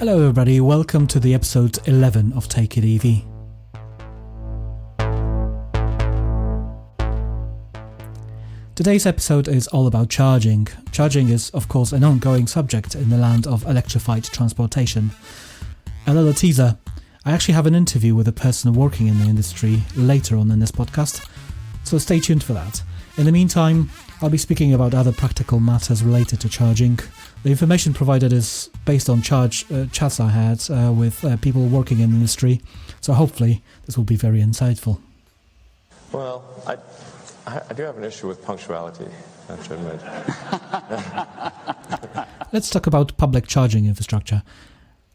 Hello everybody, welcome to the episode 11 of Take It EV. Today's episode is all about charging. Charging is, of course, an ongoing subject in the land of electrified transportation. A little teaser, I actually have an interview with a person working in the industry later on in this podcast, so stay tuned for that. In the meantime, I'll be speaking about other practical matters related to charging. The information provided is based on chats I had with people working in the industry, so hopefully this will be very insightful. Well, I do have an issue with punctuality, I have to admit. Let's talk about public charging infrastructure.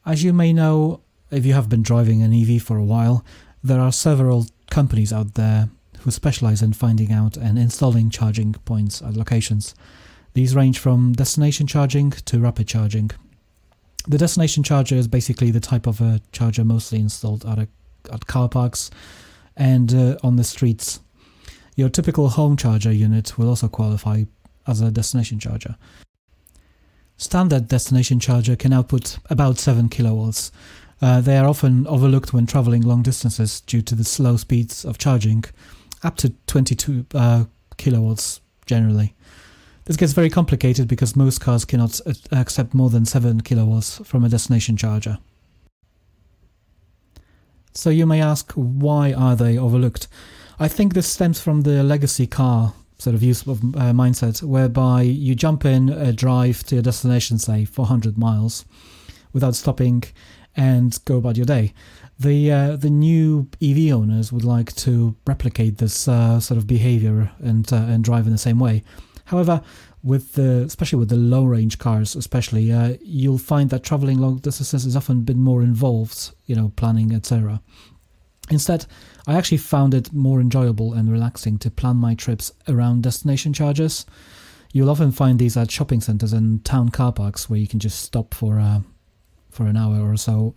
As you may know, if you have been driving an EV for a while, there are several companies out there who specialize in finding out and installing charging points at locations. These range from destination charging to rapid charging. The destination charger is basically the type of a charger mostly installed at car parks and on the streets. Your typical home charger unit will also qualify as a destination charger. Standard destination charger can output about 7 kilowatts. They are often overlooked when traveling long distances due to the slow speeds of charging, up to 22 kilowatts generally. This gets very complicated because most cars cannot accept more than 7 kilowatts from a destination charger. So you may ask, why are they overlooked? I think this stems from the legacy car sort of use of mindset, whereby you jump in, drive to a destination, say 400 miles, without stopping and go about your day. The new EV owners would like to replicate this sort of behavior and drive in the same way. However, especially with the low-range cars, you'll find that traveling long distances is often a bit more involved, planning, etc. Instead, I actually found it more enjoyable and relaxing to plan my trips around destination chargers. You'll often find these at shopping centres and town car parks where you can just stop for an hour or so,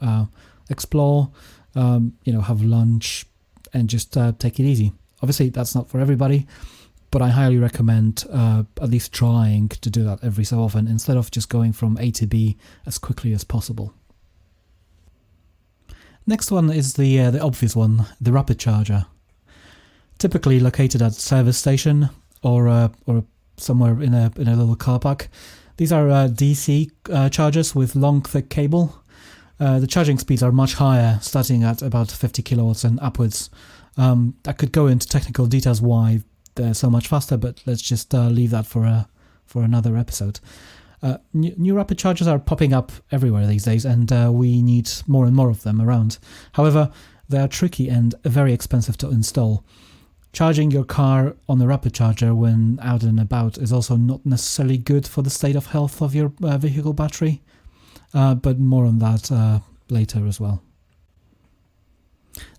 explore, have lunch, and just take it easy. Obviously, that's not for everybody, but I highly recommend at least trying to do that every so often instead of just going from A to B as quickly as possible. Next one is the obvious one, the rapid charger. Typically located at a service station or somewhere in a little car park. These are DC chargers with long, thick cable. The charging speeds are much higher, starting at about 50 kilowatts and upwards. I could go into technical details why they're so much faster, but let's just leave that for another episode. New rapid chargers are popping up everywhere these days, and we need more and more of them around. However, they are tricky and very expensive to install. Charging your car on a rapid charger when out and about is also not necessarily good for the state of health of your vehicle battery, but more on that later as well.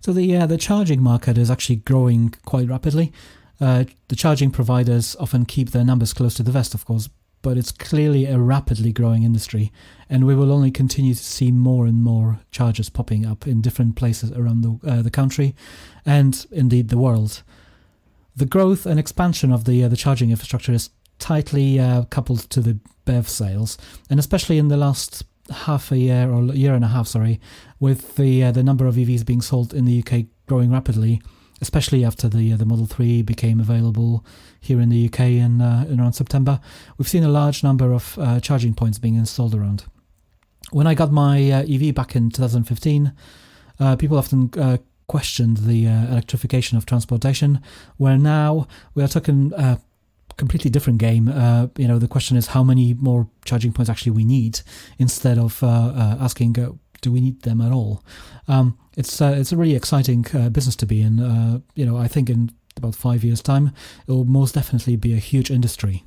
So the charging market is actually growing quite rapidly. The charging providers often keep their numbers close to the vest, of course, but it's clearly a rapidly growing industry, and we will only continue to see more and more chargers popping up in different places around the country and indeed the world. The growth and expansion of the charging infrastructure is tightly coupled to the BEV sales, and especially in the last half a year or year and a half, with the number of EVs being sold in the UK growing rapidly, especially after the Model 3 became available here in the UK in around September. We've seen a large number of charging points being installed around. When I got my EV back in 2015, people often questioned the electrification of transportation, where now we are talking a completely different game. The question is how many more charging points actually we need, instead of asking do we need them at all. It's a really exciting business to be in. I think in about 5 years' time, it will most definitely be a huge industry.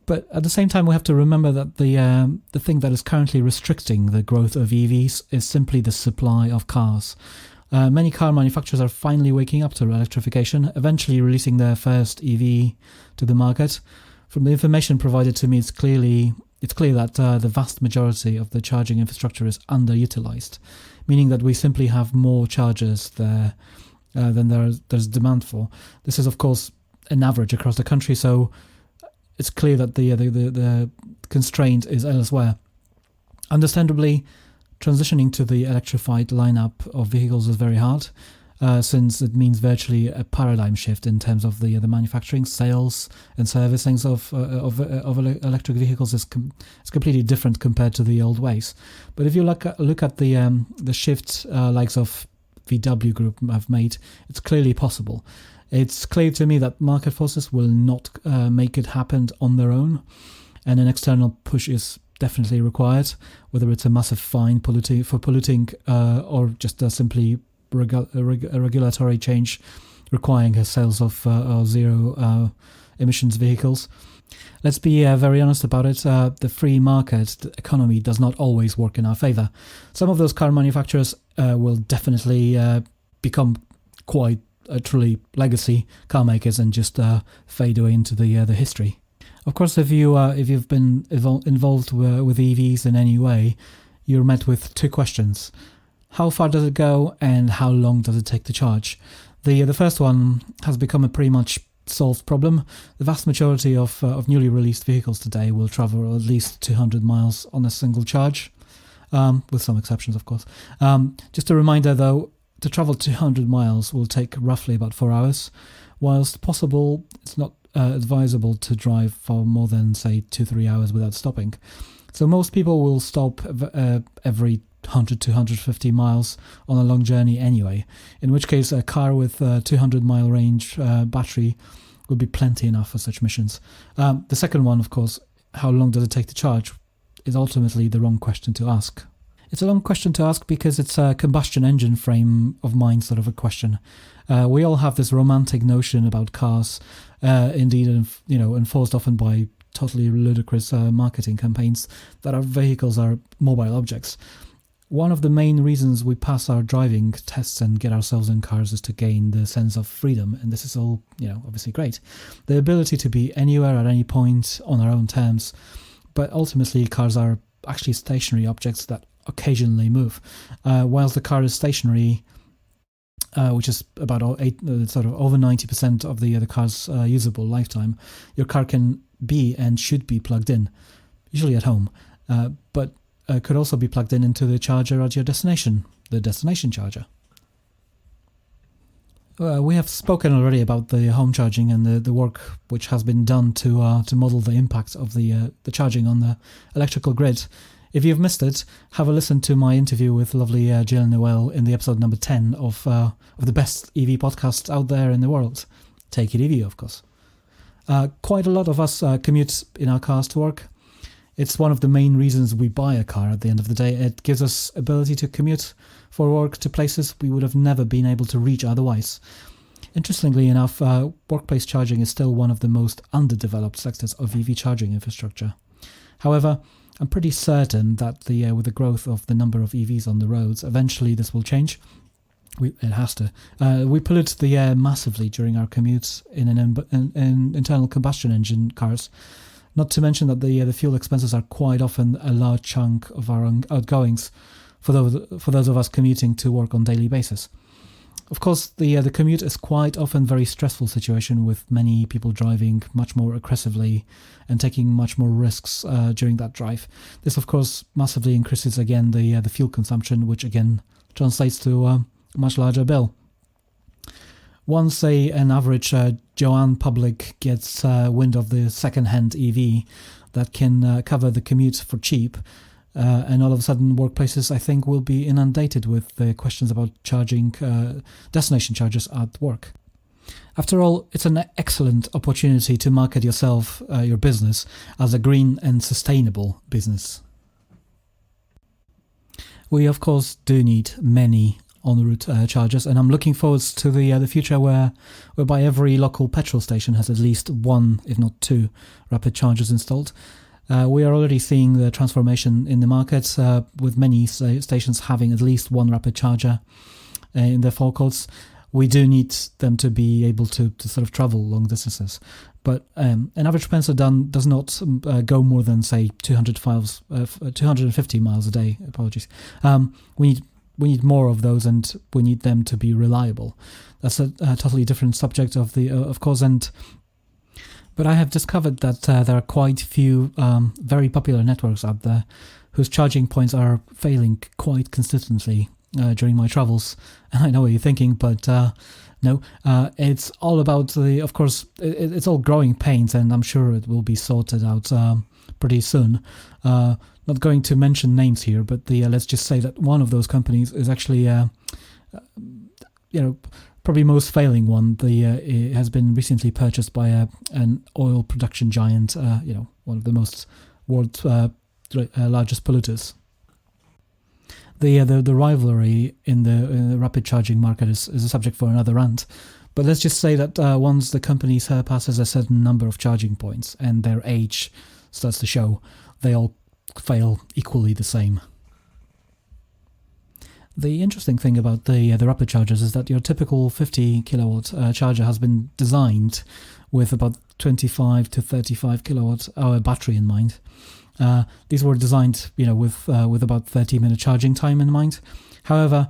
But at the same time, we have to remember that the thing that is currently restricting the growth of EVs is simply the supply of cars. Many car manufacturers are finally waking up to electrification, eventually releasing their first EV to the market. From the information provided to me, it's clear that the vast majority of the charging infrastructure is underutilized, meaning that we simply have more chargers there than there's demand for. This is, of course, an average across the country, so it's clear that the constraint is elsewhere. Understandably, transitioning to the electrified lineup of vehicles is very hard, since it means virtually a paradigm shift in terms of the manufacturing, sales, and servicing of electric vehicles is completely different compared to the old ways. But if you look at the shift likes of VW Group have made, it's clearly possible. It's clear to me that market forces will not make it happen on their own, and an external push is definitely required, whether it's a massive fine for polluting or just simply a regulatory change requiring a sales of zero emissions vehicles. Let's be very honest about it. The free market economy does not always work in our favor. Some of those car manufacturers will definitely become quite truly legacy car makers and just fade away into the history. Of course, if you've been involved with EVs in any way, you're met with two questions: how far does it go, and how long does it take to charge? The first one has become a pretty much solved problem. The vast majority of newly released vehicles today will travel at least 200 miles on a single charge, with some exceptions, of course. Just a reminder, though, to travel 200 miles will take roughly about 4 hours. Whilst possible, it's not advisable to drive for more than, say, 2-3 hours without stopping. So most people will stop every 100 to 150 miles on a long journey anyway, in which case a car with a 200-mile range battery would be plenty enough for such missions. The second one, of course, how long does it take to charge, is ultimately the wrong question to ask. It's a long question to ask because it's a combustion engine frame of mind sort of a question. We all have this romantic notion about cars, indeed, enforced often by totally ludicrous marketing campaigns, that our vehicles are mobile objects. One of the main reasons we pass our driving tests and get ourselves in cars is to gain the sense of freedom, and this is all, obviously great. The ability to be anywhere at any point on our own terms, but ultimately cars are actually stationary objects that occasionally move. Whilst the car is stationary, which is about over 90% of the car's usable lifetime, your car can be and should be plugged in, usually at home, but could also be plugged into the charger at your destination, the destination charger. We have spoken already about the home charging and the work which has been done to model the impact of the charging on the electrical grid. If you've missed it, have a listen to my interview with lovely Jill Noel in the episode number 10 of the best EV podcasts out there in the world. Take it EV, of course. Quite a lot of us commute in our cars to work. It's one of the main reasons we buy a car at the end of the day. It gives us ability to commute for work to places we would have never been able to reach otherwise. Interestingly enough, workplace charging is still one of the most underdeveloped sectors of EV charging infrastructure. However, I'm pretty certain that with the growth of the number of EVs on the roads, eventually this will change. It has to. We pollute the air massively during our commutes in internal combustion engine cars. Not to mention that the fuel expenses are quite often a large chunk of our outgoings for those of us commuting to work on a daily basis. Of course, the commute is quite often a very stressful situation, with many people driving much more aggressively and taking much more risks during that drive. This, of course, massively increases again the fuel consumption, which again translates to a much larger bill. Once an average Joanne public gets wind of the second-hand EV that can cover the commute for cheap, and all of a sudden workplaces, I think, will be inundated with questions about charging destination chargers at work. After all, it's an excellent opportunity to market yourself, your business, as a green and sustainable business. We, of course, do need many en route chargers, and I'm looking forward to the future whereby every local petrol station has at least one, if not two, rapid chargers installed. We are already seeing the transformation in the market, with many stations having at least one rapid charger in their forecourts. We do need them to be able to sort of travel long distances. But an average Spencer Dunn does not go more than, say, 250 miles a day. Apologies. We need more of those, and we need them to be reliable. That's a totally different subject of course, and But I have discovered that there are quite few very popular networks out there whose charging points are failing quite consistently during my travels. And I know what you're thinking, but no, it's all about of course, it's all growing pains, and I'm sure it will be sorted out pretty soon. Not going to mention names here, but let's just say that one of those companies is actually, probably most failing one. It has been recently purchased by an oil production giant, one of the most world's largest polluters. The rivalry in the rapid charging market is a subject for another rant. But let's just say that once the company surpasses a certain number of charging points and their age starts to show, they all fail equally the same. The interesting thing about the rapid chargers is that your typical 50 kilowatt charger has been designed with about 25 to 35 kilowatt hour battery in mind. These were designed, with about 30-minute charging time in mind. However,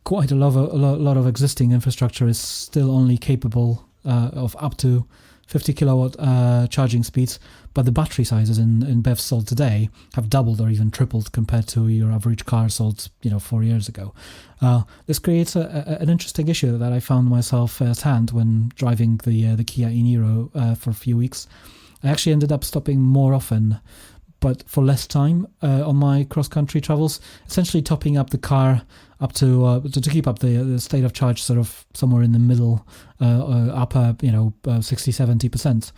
quite a lot of existing infrastructure is still only capable of up to 50 kilowatt charging speeds, but the battery sizes in BEVs sold today have doubled or even tripled compared to your average car sold 4 years ago. This creates an interesting issue that I found myself firsthand when driving the Kia e-Niro for a few weeks. I actually ended up stopping more often, but for less time on my cross-country travels, essentially topping up the car up to keep up the state of charge sort of somewhere in the middle, upper 60-70%.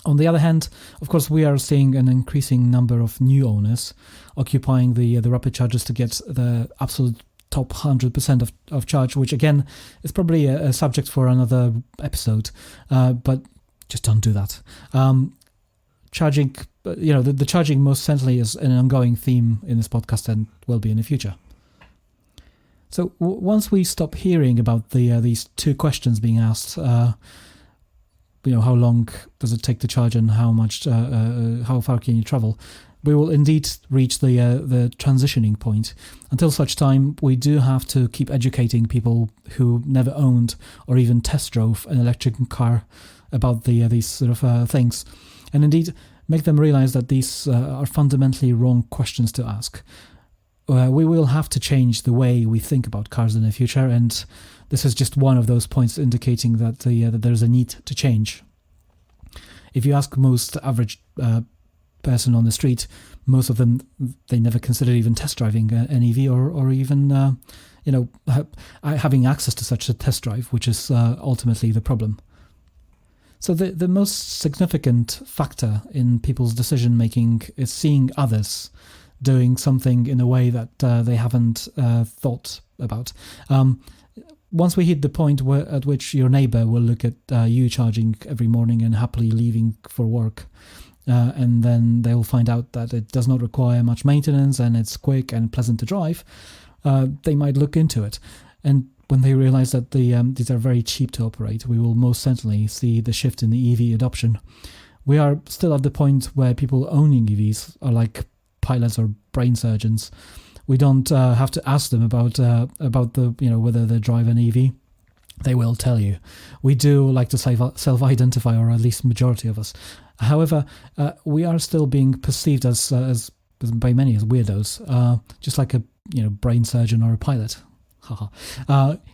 On the other hand, of course, we are seeing an increasing number of new owners occupying the rapid chargers to get the absolute top 100% of charge, which again is probably a subject for another episode, but just don't do that. Charging, the charging most certainly is an ongoing theme in this podcast and will be in the future. So once we stop hearing about these two questions being asked, how long does it take to charge and how far can you travel, we will indeed reach the transitioning point. Until such time, we do have to keep educating people who never owned or even test drove an electric car about these sort of things, and indeed make them realize that these are fundamentally wrong questions to ask. We will have to change the way we think about cars in the future, and this is just one of those points indicating that that there's a need to change. If you ask most average person on the street, most of them, they never considered even test driving an EV or even having access to such a test drive, which is ultimately the problem. So the most significant factor in people's decision making is seeing others doing something in a way that they haven't thought about. Once we hit the point at which your neighbor will look at you charging every morning and happily leaving for work, and then they will find out that it does not require much maintenance and it's quick and pleasant to drive, they might look into it. And when they realize that these are very cheap to operate, we will most certainly see the shift in the EV adoption. We are still at the point where people owning EVs are like pilots or brain surgeons. We don't have to ask them about the whether they drive an EV. They will tell you. We do like to self-identify, or at least majority of us. However, we are still being perceived as by many as weirdos, just like a brain surgeon or a pilot.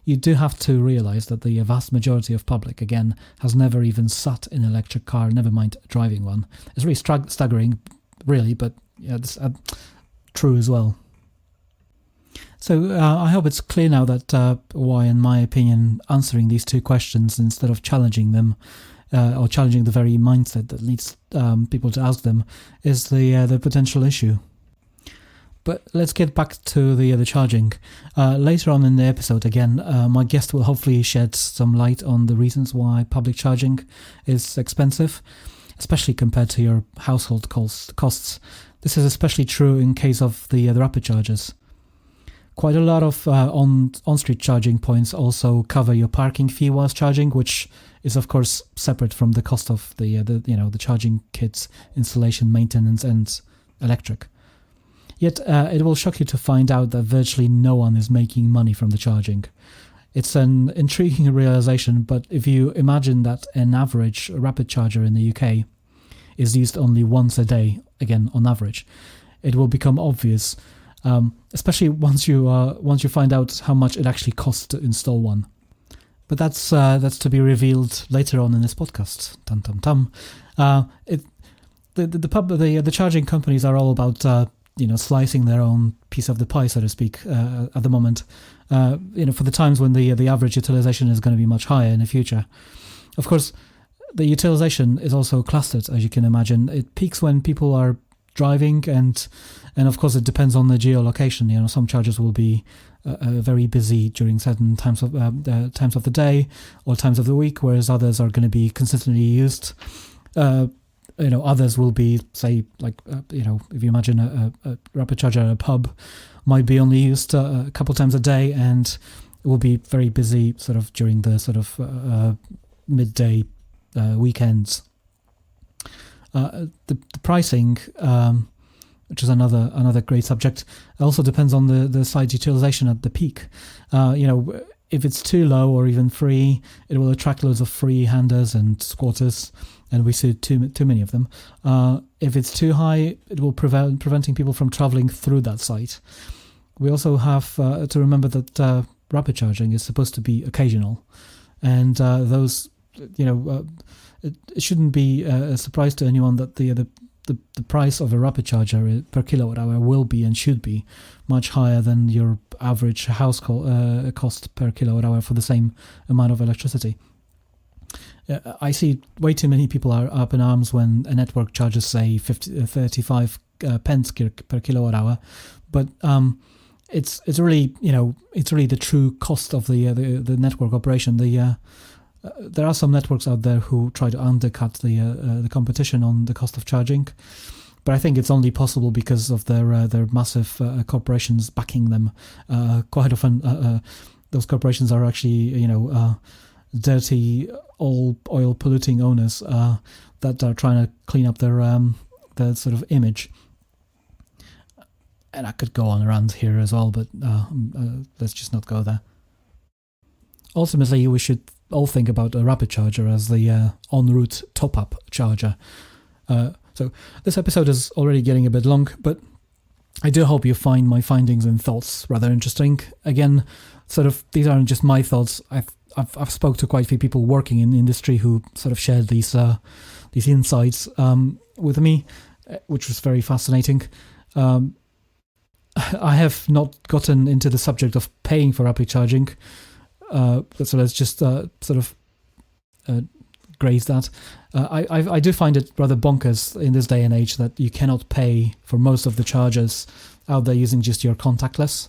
You do have to realize that the vast majority of public, again, has never even sat in an electric car, never mind driving one. It's really staggering, really, but it's true as well. So I hope it's clear now that why, in my opinion, answering these two questions instead of challenging them, or challenging the very mindset that leads people to ask them, is the potential issue. But let's get back to the charging. Later on in the episode, again, my guest will hopefully shed some light on the reasons why public charging is expensive, especially compared to your household costs. This is especially true in case of the rapid chargers. Quite a lot of on-street charging points also cover your parking fee whilst charging, which is of course separate from the cost of the charging kits, installation, maintenance, and electric. Yet it will shock you to find out that virtually no one is making money from the charging. It's an intriguing realization, but if you imagine that an average rapid charger in the UK is used only once a day, again on average, it will become obvious, especially once you find out how much it actually costs to install one. But that's to be revealed later on in this podcast. Tum tum tum. The charging companies are all about slicing their own piece of the pie, so to speak, at the moment. For the times when the average utilization is going to be much higher in the future. Of course, the utilization is also clustered, as you can imagine. It peaks when people are driving, and of course it depends on the geolocation. Some chargers will be very busy during certain times of the day or times of the week, whereas others are going to be consistently used. Others will be, say, like, if you imagine a rapid charger at a pub, might be only used a couple times a day, and it will be very busy sort of during the sort of midday weekends. The pricing, which is another great subject, also depends on the site utilization at the peak. If it's too low or even free, it will attract loads of free handers and squatters, and we see too many of them. If it's too high, it will preventing people from traveling through that site. We also have to remember that rapid charging is supposed to be occasional, and those, it shouldn't be a surprise to anyone that the price of a rapid charger per kilowatt hour will be and should be much higher than your average house cost per kilowatt hour for the same amount of electricity. I see way too many people are up in arms when a network charges, say, 35 pence per kilowatt hour, but it's really the true cost of the network operation. There are some networks out there who try to undercut the competition on the cost of charging, but I think it's only possible because of their massive corporations backing them. Quite often, those corporations are actually dirty, oil polluting owners that are trying to clean up their sort of image. And I could go on around here as well, but let's just not go there. Ultimately, we should all think about a rapid charger as the en route top-up charger. So this episode is already getting a bit long, but I do hope you find my findings and thoughts rather interesting. Again, sort of these aren't just my thoughts. I've spoke to quite a few people working in the industry who sort of shared these insights with me, which was very fascinating. I have not gotten into the subject of paying for rapid charging. So let's just graze that. I do find it rather bonkers in this day and age that you cannot pay for most of the chargers out there using just your contactless.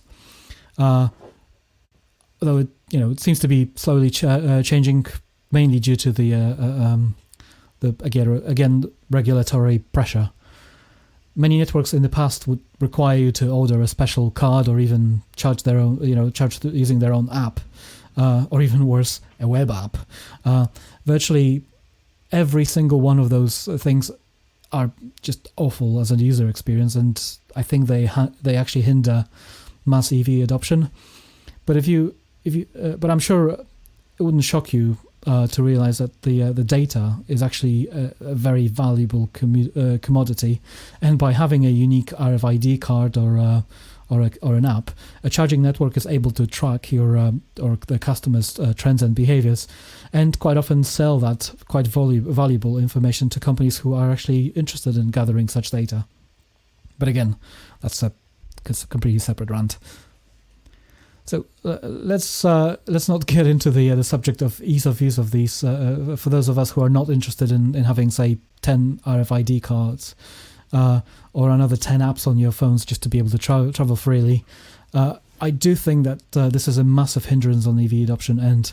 Although it seems to be slowly changing, mainly due to the regulatory pressure. Many networks in the past would require you to order a special card or even charge their own, using their own app. Or even worse, a web app. Virtually every single one of those things are just awful as a user experience, and I think they actually hinder mass EV adoption. But but I'm sure it wouldn't shock you to realize that the data is actually a very valuable commodity, and by having a unique RFID card or an app, a charging network is able to track your or the customer's trends and behaviors, and quite often sell that quite valuable information to companies who are actually interested in gathering such data. But again, that's a completely separate rant. So let's not get into the subject of ease of use of these. For those of us who are not interested in having, say, 10 RFID cards. Or another 10 apps on your phones just to be able to travel freely. I do think that this is a massive hindrance on EV adoption, and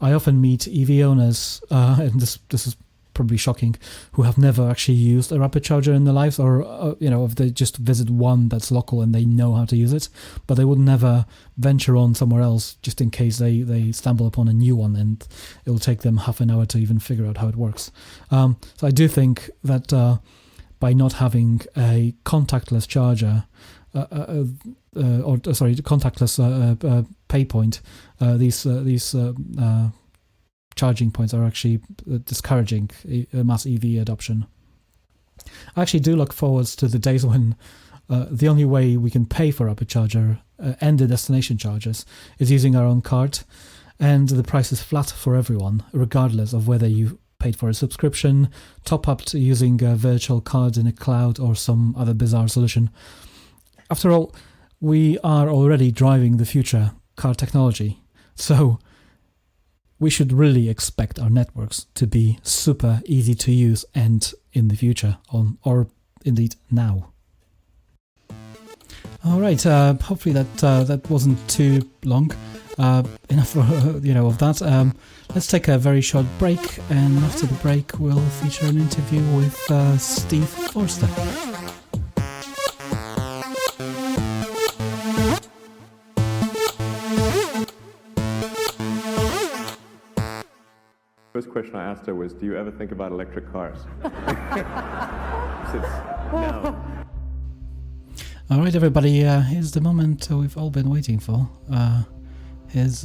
I often meet EV owners, and this is probably shocking, who have never actually used a rapid charger in their lives, or if they just visit one that's local and they know how to use it, but they would never venture on somewhere else just in case they stumble upon a new one, and it will take them half an hour to even figure out how it works. So I do think that by not having a contactless charger, contactless pay point, these charging points are actually discouraging mass EV adoption. I actually do look forwards to the days when the only way we can pay for rapid charger and the destination charges is using our own card, and the price is flat for everyone, regardless of whether you paid for a subscription, top up to using a virtual card in a cloud, or some other bizarre solution. After all, we are already driving the future car technology, so we should really expect our networks to be super easy to use and in the future, or indeed now. All right, hopefully that wasn't too long. Enough of that. Let's take a very short break, and after the break we'll feature an interview with Steve Forster. First question I asked her was, do you ever think about electric cars? She said, no. All right, everybody, here's the moment we've all been waiting for. Here's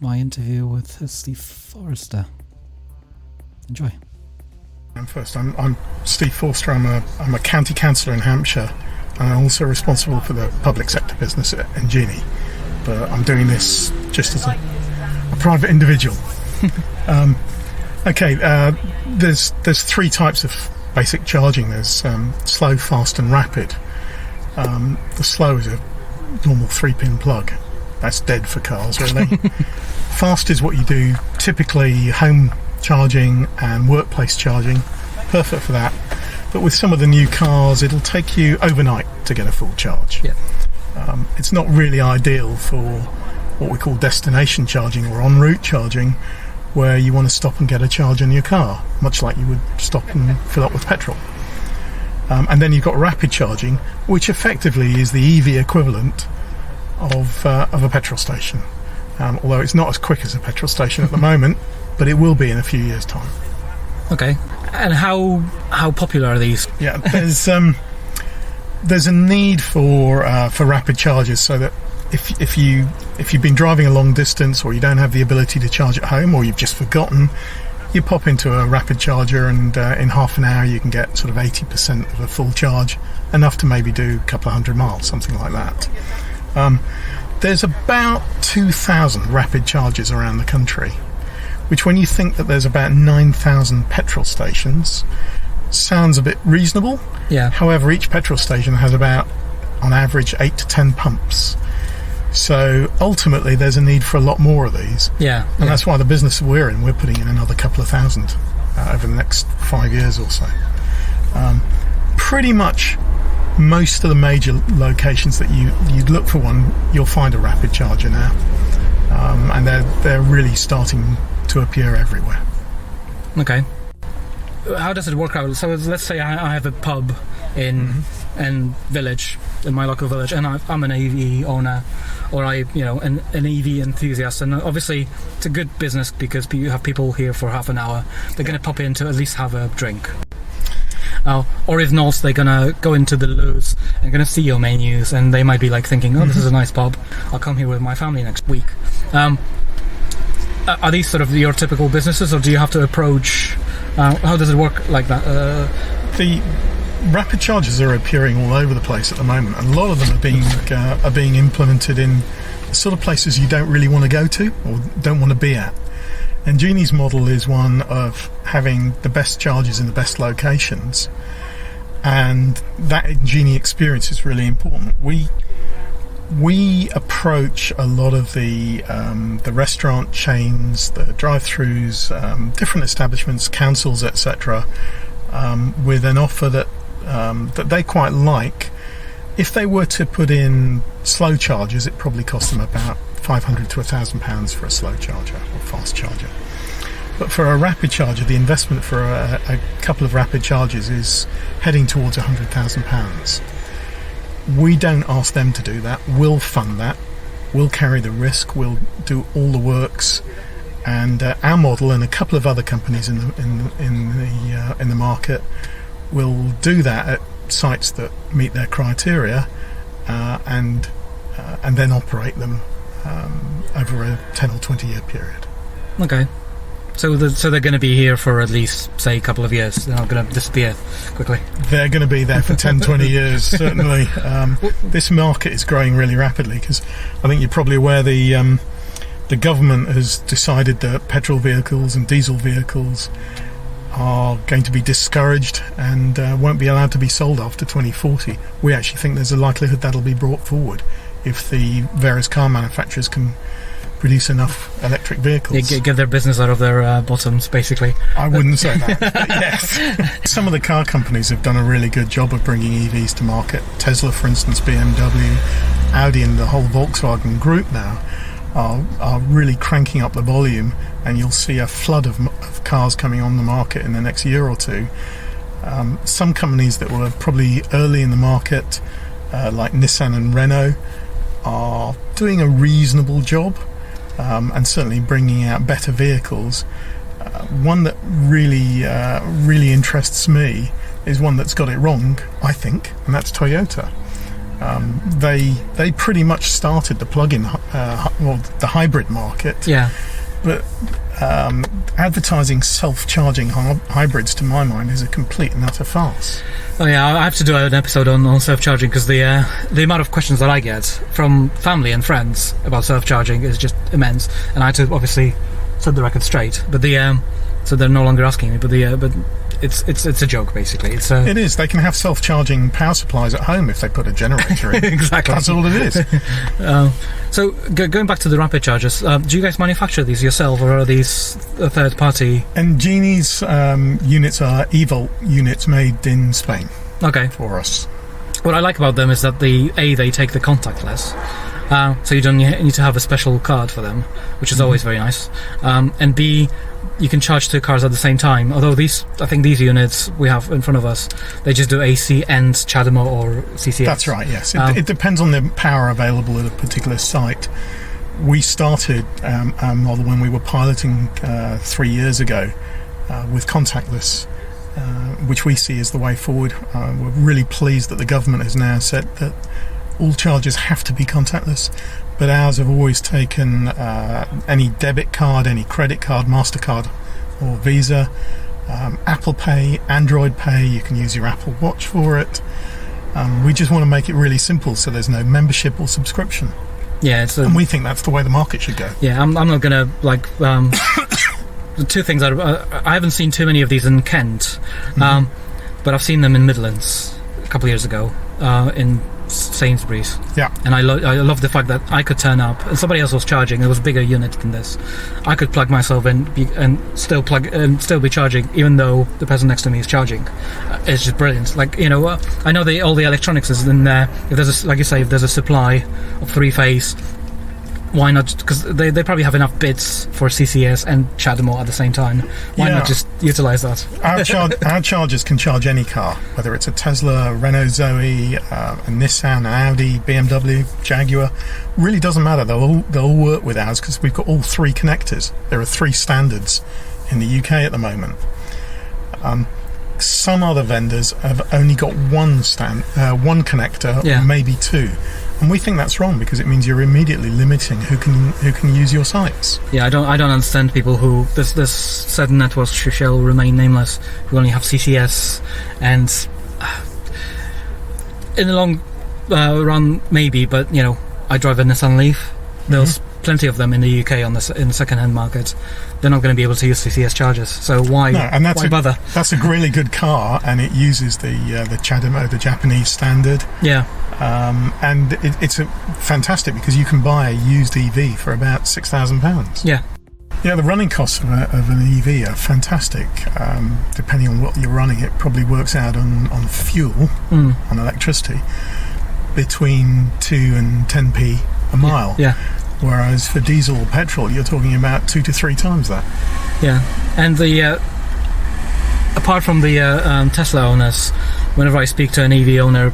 my interview with Steve Forster. Enjoy. I'm Steve Forster. I'm a county councillor in Hampshire, and I'm also responsible for the public sector business at Engenie. But I'm doing this just as a private individual. There's three types of basic charging. There's slow, fast, and rapid. The slow is a normal 3-pin plug. That's dead for cars, really. Fast is what you do, typically home charging and workplace charging. Perfect for that. But with some of the new cars, it'll take you overnight to get a full charge. Yeah. It's not really ideal for what we call destination charging or en route charging, where you want to stop and get a charge in your car, much like you would stop and fill up with petrol. And then you've got rapid charging, which effectively is the EV equivalent of a petrol station, although it's not as quick as a petrol station at the moment, but it will be in a few years' time. Okay, and how popular are these? Yeah, there's a need for rapid chargers, so that if you've been driving a long distance, or you don't have the ability to charge at home, or you've just forgotten, you pop into a rapid charger, and in half an hour you can get sort of 80% of a full charge, enough to maybe do a couple of 100 miles, something like that. There's about 2,000 rapid chargers around the country, which, when you think that there's about 9,000 petrol stations, sounds a bit reasonable. Yeah. However, each petrol station has about, on average, 8 to 10 pumps. So ultimately there's a need for a lot more of these. Yeah. And that's why the business we're in, we're putting in another couple of thousand over the next 5 years or so. Pretty much most of the major locations that you'd look for one, you'll find a rapid charger now. And they're really starting to appear everywhere. Okay. How does it work out? So let's say I have a pub in village, in my local village, and I'm an EV owner, or an EV enthusiast, and obviously it's a good business because you have people here for half an hour. They're going to pop in to at least have a drink. Or if not, they're going to go into the Lowe's and going to see your menus, and they might be like thinking, oh, this is a nice pub, I'll come here with my family next week. Are these sort of your typical businesses, or do you have to approach, how does it work like that? The rapid chargers are appearing all over the place at the moment, and a lot of them are being implemented in the sort of places you don't really want to go to or don't want to be at. And Genie's model is one of having the best chargers in the best locations, and that Genie experience is really important. We approach a lot of the restaurant chains, the drive-throughs, different establishments, councils, etc., with an offer that they quite like. If they were to put in slow chargers, it probably cost them about £500 to £1,000 for a slow charger or fast charger. But for a rapid charger, the investment for a couple of rapid chargers is heading towards £100,000. We don't ask them to do that. We'll fund that. We'll carry the risk. We'll do all the works. And our model, and a couple of other companies in the market, will do that at sites that meet their criteria, and then operate them over a 10 or 20 year period. Okay. So they're going to be here for at least, say, a couple of years. They're not going to disappear quickly. They're going to be there for 10, 20 years, certainly. This market is growing really rapidly because I think you're probably aware the government has decided that petrol vehicles and diesel vehicles are going to be discouraged and won't be allowed to be sold after 2040. We actually think there's a likelihood that'll be brought forward if the various car manufacturers can produce enough electric vehicles. Get their business out of their bottoms, basically. I wouldn't say that, but yes. Some of the car companies have done a really good job of bringing EVs to market. Tesla, for instance, BMW, Audi and the whole Volkswagen group now are really cranking up the volume, and you'll see a flood of cars coming on the market in the next year or two. Some companies that were probably early in the market, like Nissan and Renault, are doing a reasonable job. And certainly bringing out better vehicles. One that really interests me is one that's got it wrong, I think, and that's Toyota. They pretty much started the plug-in, the hybrid market. Yeah. But advertising self-charging hybrids, to my mind, is a complete and utter farce. Oh yeah, I have to do an episode on self-charging because the amount of questions that I get from family and friends about self-charging is just immense, and I had to obviously set the record straight. But so they're no longer asking me. But it's a joke basically. It is. They can have self-charging power supplies at home if they put a generator in. Exactly. That's all it is. So going back to the rapid chargers, do you guys manufacture these yourself, or are these a third party? And Genie's units are eVolt units made in Spain. Okay. For us. What I like about them is that they take the contactless, so you don't need to have a special card for them, which is always very nice. And B, you can charge 2 cars at the same time. Although I think these units we have in front of us, they just do AC and CHAdeMO or CCS. That's right. Yes, it depends on the power available at a particular site. We started our model when we were piloting 3 years ago with contactless, which we see as the way forward. We're really pleased that the government has now said that all chargers have to be contactless, but ours have always taken any debit card, any credit card, MasterCard or Visa, Apple Pay, Android Pay. You can use your Apple Watch for it. We just want to make it really simple so there's no membership or subscription. Yeah, and we think that's the way the market should go. Yeah, I'm not going to the two things I haven't seen too many of these in Kent, but I've seen them in Midlands a couple of years ago in Sainsbury's. Yeah. And I love the fact that I could turn up and somebody else was charging. It was a bigger unit than this. I could plug myself in and still be charging, even though the person next to me is charging. It's just brilliant. Like, you know, I know all the electronics is in there. If there's like you say, if there's a supply of 3-phase, why not? Because they probably have enough bits for CCS and CHAdeMO at the same time. Why not just utilize that? Our chargers can charge any car, whether it's a Tesla, Renault Zoe, a Nissan, Audi, BMW, Jaguar. Really doesn't matter. They'll all work with ours because we've got all 3 connectors. There are 3 standards in the UK at the moment. Some other vendors have only got one connector, or maybe 2. And we think that's wrong because it means you're immediately limiting who can use your sites. Yeah, I don't understand people who there's certain networks shall remain nameless who only have CCS, and in the long run maybe, but you know, I drive a Nissan Leaf. There's plenty of them in the UK in the second-hand market. They're not going to be able to use CCS chargers, so why bother? That's a really good car, and it uses the CHAdeMO, the Japanese standard. Yeah. And it's fantastic because you can buy a used EV for about £6,000. Yeah. Yeah, the running costs of an EV are fantastic. Depending on what you're running, it probably works out on fuel, on electricity, between 2 and 10p a mile. Yeah. Whereas for diesel or petrol, you're talking about 2 to 3 times that. Yeah, and the apart from the Tesla owners, whenever I speak to an EV owner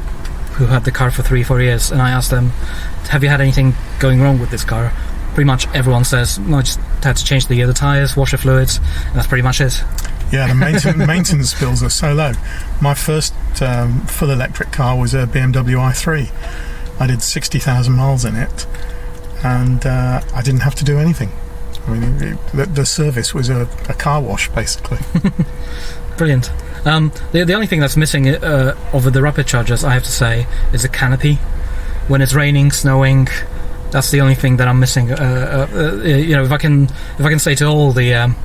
who had the car for 3-4 years, and I ask them, have you had anything going wrong with this car? Pretty much everyone says, no, I just had to change the tyres, washer fluids, and that's pretty much it. Yeah, the maintenance bills are so low. My first full electric car was a BMW i3, I did 60,000 miles in it, and I didn't have to do anything. I mean, the service was a car wash, basically. Brilliant. The only thing that's missing over the rapid chargers, I have to say, is a canopy. When it's raining, snowing, that's the only thing that I'm missing. If I can say to all the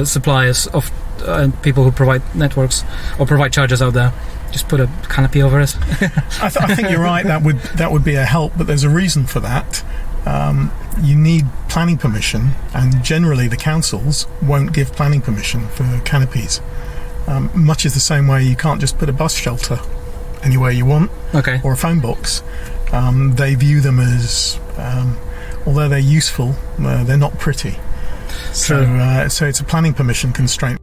suppliers of people who provide networks or provide chargers out there, just put a canopy over it. I think you're right. That would be a help, but there's a reason for that. You need planning permission, and generally the councils won't give planning permission for canopies. Much is the same way you can't just put a bus shelter anywhere you want, Okay. or a phone box. They view them as, although they're useful, they're not pretty. So it's a planning permission constraint.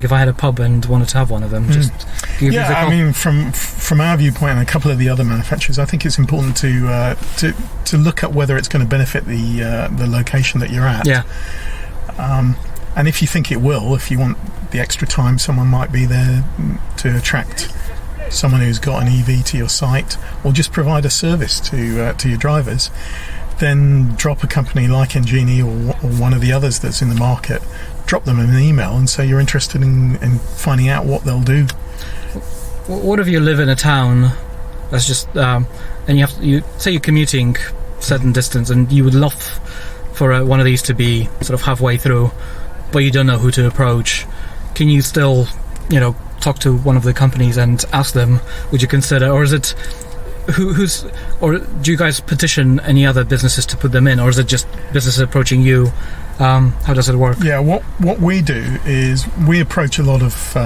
If I had a pub and wanted to have one of them, just give us a call. I mean, from our viewpoint and a couple of the other manufacturers, I think it's important to look at whether it's going to benefit the location that you're at. Yeah. And if you think it will, if you want the extra time, someone might be there to attract someone who's got an EV to your site, or just provide a service to your drivers, then drop a company like Engenie or one of the others that's in the market, drop them an email and say you're interested in finding out what they'll do. What if you live in a town that's just and you say you're commuting certain distance and you would love for one of these to be sort of halfway through, but you don't know who to approach? Can you still talk to one of the companies and ask them, would you consider, or is it or do you guys petition any other businesses to put them in, or is it just businesses approaching you? How does it work? Yeah, what we do is we approach a lot of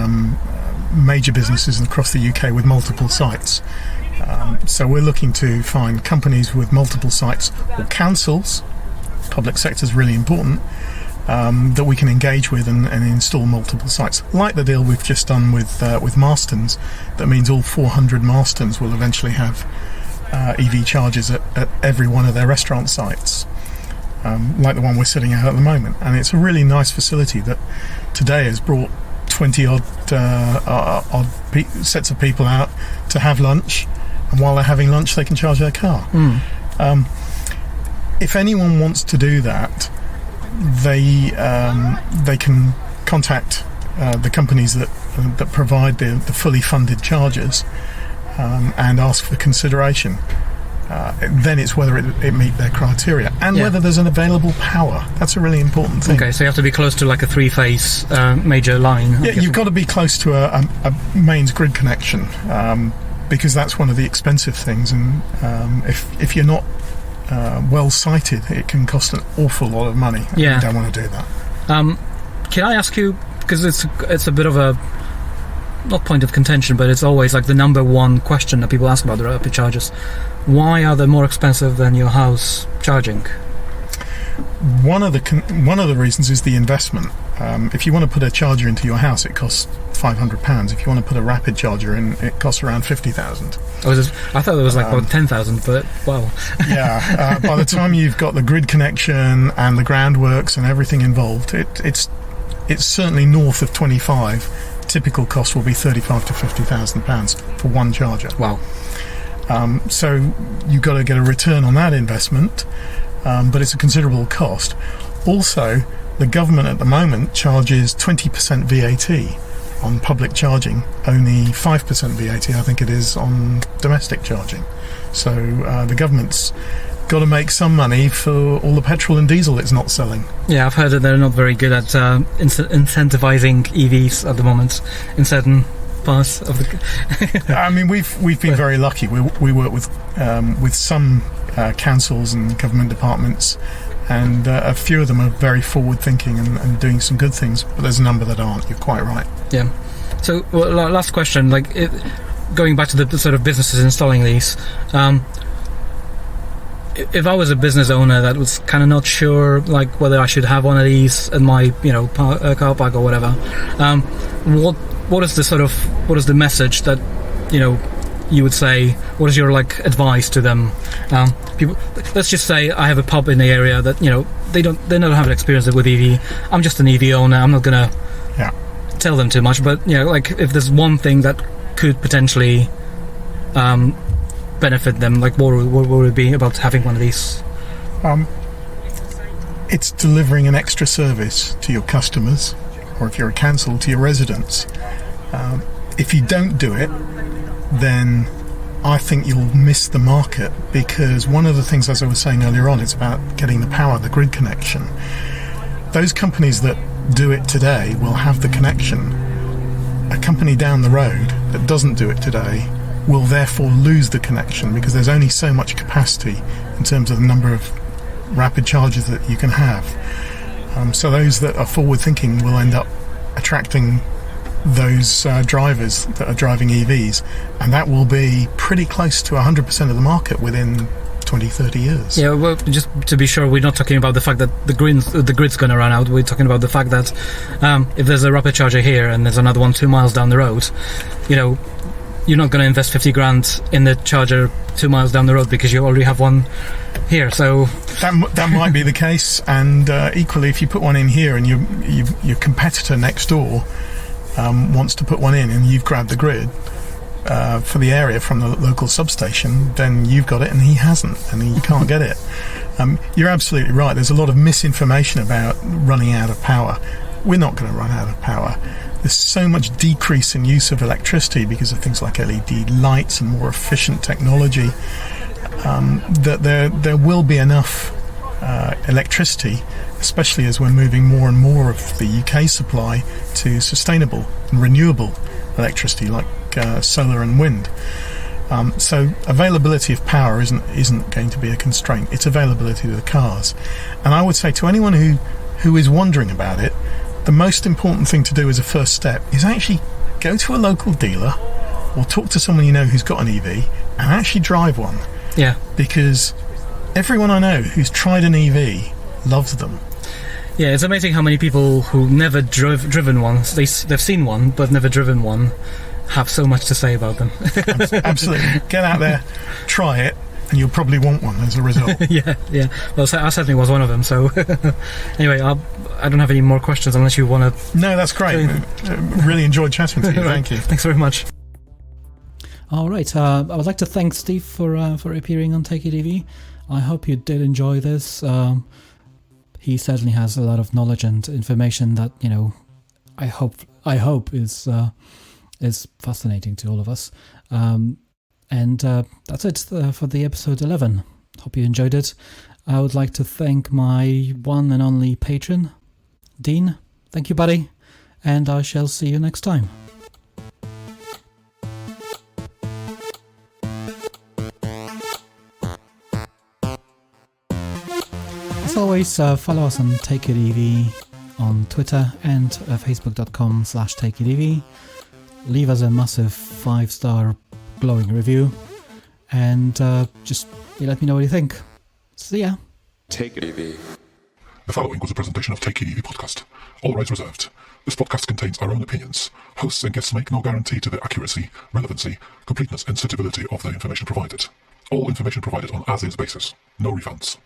major businesses across the UK with multiple sites. So we're looking to find companies with multiple sites, or councils, public sector is really important, that we can engage with and install multiple sites. Like the deal we've just done with Marston's. That means all 400 Marston's will eventually have EV chargers at every one of their restaurant sites, like the one we're sitting at the moment. And it's a really nice facility that today has brought 20 odd sets of people out to have lunch, and while they're having lunch they can charge their car. If anyone wants to do that, they can contact the companies that provide the fully funded chargers and ask for consideration. Then it's whether it meet their criteria and whether there's an available power. That's a really important thing. Okay, so you have to be close to like a three-phase major line. Yeah, you've got to be close to a mains grid connection, because that's one of the expensive things, and if you're not well sighted, it can cost an awful lot of money. Yeah. You don't want to do that. Can I ask you, because it's a bit of a not point of contention, but it's always like the number one question that people ask about the rapid chargers: why are they more expensive than your house charging? One of the reasons is the investment. If you want to put a charger into your house, it costs £500. If you want to put a rapid charger in, it costs around 50,000. I thought it was like about 10,000, but wow. Yeah, by the time you've got the grid connection and the groundworks and everything involved, it's certainly north of 25. Typical cost will be £35,000 to £50,000 for one charger. Wow. So you've got to get a return on that investment, but it's a considerable cost. Also, the government at the moment charges 20% VAT on public charging, only 5% VAT I think it is on domestic charging. So the government's got to make some money for all the petrol and diesel it's not selling. Yeah, I've heard that they're not very good at incentivizing EVs at the moment in certain parts of the... I mean, we've been very lucky. We work with some councils and government departments, and a few of them are very forward-thinking and doing some good things, but there's a number that aren't. You're quite right. Yeah. So, last question, going back to the sort of businesses installing these, if I was a business owner that was kind of not sure, like, whether I should have one of these in my, car park or whatever, what is the message that, you would say? What is your advice to them? People, let's just say I have a pub in the area that they don't have an experience with EV. I'm just an EV owner. I'm not gonna tell them too much, but if there's one thing that could potentially benefit them? Like, what would it be about having one of these? It's delivering an extra service to your customers, or if you're a council, to your residents. If you don't do it, then I think you'll miss the market, because one of the things, as I was saying earlier on, it's about getting the power, the grid connection. Those companies that do it today will have the connection. A company down the road that doesn't do it today will therefore lose the connection, because there's only so much capacity in terms of the number of rapid chargers that you can have. So those that are forward thinking will end up attracting those drivers that are driving EVs, and that will be pretty close to 100% of the market within 20-30 years. Yeah, well, just to be sure, we're not talking about the fact that the grid's going to run out. We're talking about the fact that if there's a rapid charger here and there's another one 2 miles down the road, you know, you're not going to invest 50 grand in the charger 2 miles down the road because you already have one here. So that might be the case, and equally, if you put one in here and your competitor next door wants to put one in and you've grabbed the grid for the area from the local substation, then you've got it and he hasn't, and he can't get it. You're absolutely right. There's a lot of misinformation about running out of power. We're not going to run out of power. There's so much decrease in use of electricity because of things like LED lights and more efficient technology, that there will be enough electricity, especially as we're moving more and more of the UK supply to sustainable and renewable electricity like solar and wind. So availability of power isn't going to be a constraint. It's availability of the cars. And I would say to anyone who is wondering about it, the most important thing to do as a first step is actually go to a local dealer or talk to someone you know who's got an EV and actually drive one. yeah, Because everyone I know who's tried an EV loves them. it's amazing how many people who never driven one, they've seen one but never driven one, have so much to say about them. Absolutely. Get out there, try it, and you'll probably want one as a result. yeah. Well, I certainly was one of them. So anyway, I don't have any more questions unless you want to. No, that's great. Really enjoyed chatting to you. Thank you. Thanks very much. All right. I would like to thank Steve for appearing on Take It EV. I hope you did enjoy this. He certainly has a lot of knowledge and information that, you know, I hope is fascinating to all of us. And that's it for the episode 11. Hope you enjoyed it. I would like to thank my one and only patron, Dean. Thank you, buddy. And I shall see you next time. As always, follow us on Take It EV on Twitter and facebook.com/TakeItEV. Leave us a massive 5-star glowing review, and just let me know what you think. See ya. Take it EV. The following was a presentation of Take It EV podcast. All rights reserved. This podcast contains our own opinions. Hosts and guests make no guarantee to the accuracy, relevancy, completeness and suitability of the information provided. All information provided on as-is basis. No refunds.